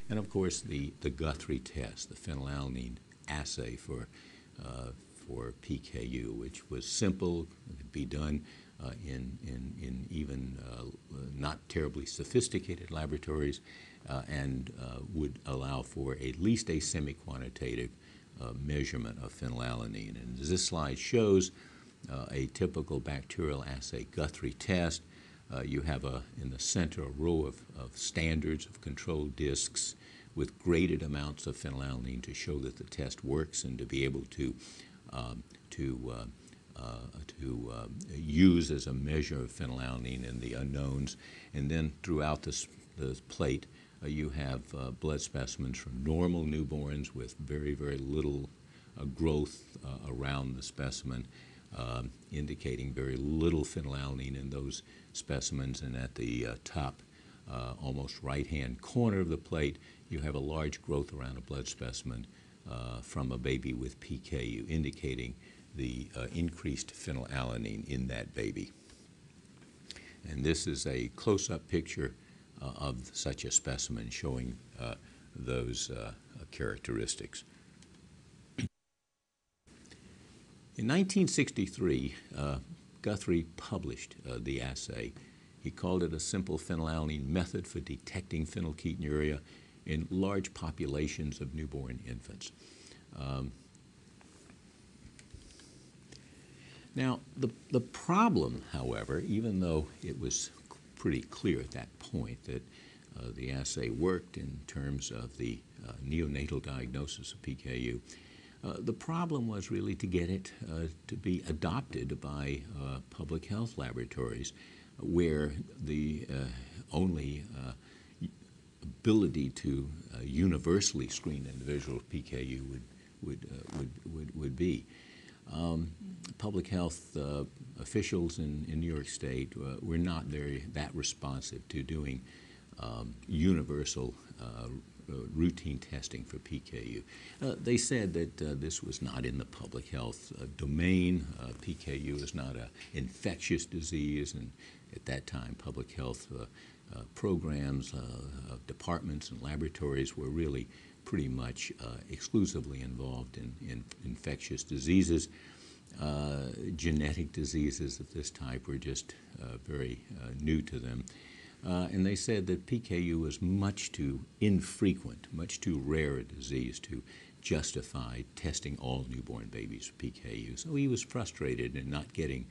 And of course, the Guthrie test, the phenylalanine assay for PKU, which was simple, could be done in even not terribly sophisticated laboratories, and would allow for at least a semi-quantitative measurement of phenylalanine. And as this slide shows, a typical bacterial assay Guthrie test, you have in the center a row of standards of controlled discs with graded amounts of phenylalanine to show that the test works and to be able to use as a measure of phenylalanine and the unknowns. And then throughout the plate, you have blood specimens from normal newborns with very, very little growth around the specimen, indicating very little phenylalanine in those specimens. And at the top, almost right-hand corner of the plate, you have a large growth around a blood specimen from a baby with PKU, indicating the increased phenylalanine in that baby. And this is a close-up picture of such a specimen showing those characteristics. In 1963, Guthrie published the assay. He called it a simple phenylalanine method for detecting phenylketonuria in large populations of newborn infants. Now, the problem, however, even though it was pretty clear at that point that the assay worked in terms of the neonatal diagnosis of PKU, the problem was really to get it to be adopted by public health laboratories, where the only ability to universally screen individuals with PKU would be. Public health officials in New York State were not that responsive to doing universal routine testing for PKU. They said that this was not in the public health domain. PKU is not an infectious disease, and at that time public health programs, departments and laboratories were really pretty much exclusively involved in infectious diseases. Genetic diseases of this type were just very new to them. And they said that PKU was much too infrequent, much too rare a disease to justify testing all newborn babies for PKU. So he was frustrated in not getting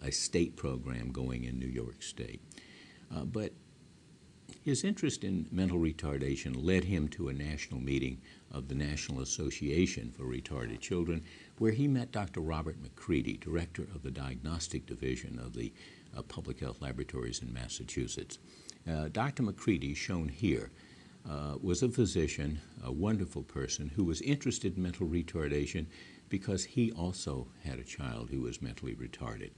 a state program going in New York State. But his interest in mental retardation led him to a national meeting of the National Association for Retarded Children, where he met Dr. Robert McCready, director of the Diagnostic Division of the Public Health Laboratories in Massachusetts. Dr. McCready, shown here, was a physician, a wonderful person, who was interested in mental retardation because he also had a child who was mentally retarded.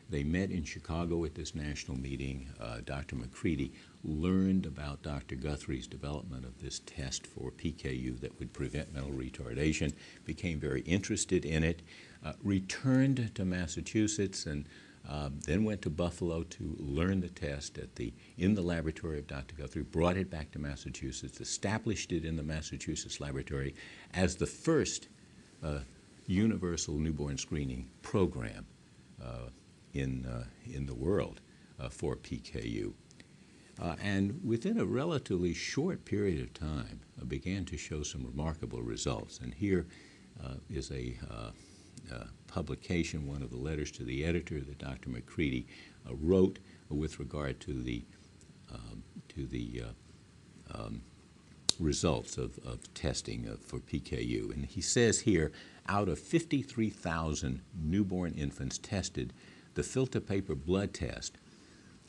They met in Chicago at this national meeting. Dr. McCready learned about Dr. Guthrie's development of this test for PKU that would prevent mental retardation, became very interested in it, returned to Massachusetts, and then went to Buffalo to learn the test in the laboratory of Dr. Guthrie, brought it back to Massachusetts, established it in the Massachusetts laboratory as the first universal newborn screening program in the world for PKU. And within a relatively short period of time, began to show some remarkable results. And here is a publication, one of the letters to the editor that Dr. McCready wrote with regard to the results of testing for PKU. And he says here, out of 53,000 newborn infants tested, the filter paper blood test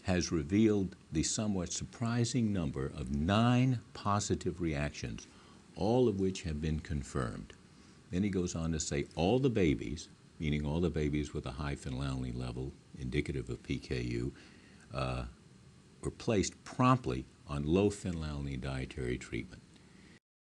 has revealed the somewhat surprising number of 9 positive reactions, all of which have been confirmed. Then he goes on to say all the babies, meaning all the babies with a high phenylalanine level indicative of PKU, were placed promptly on low phenylalanine dietary treatment.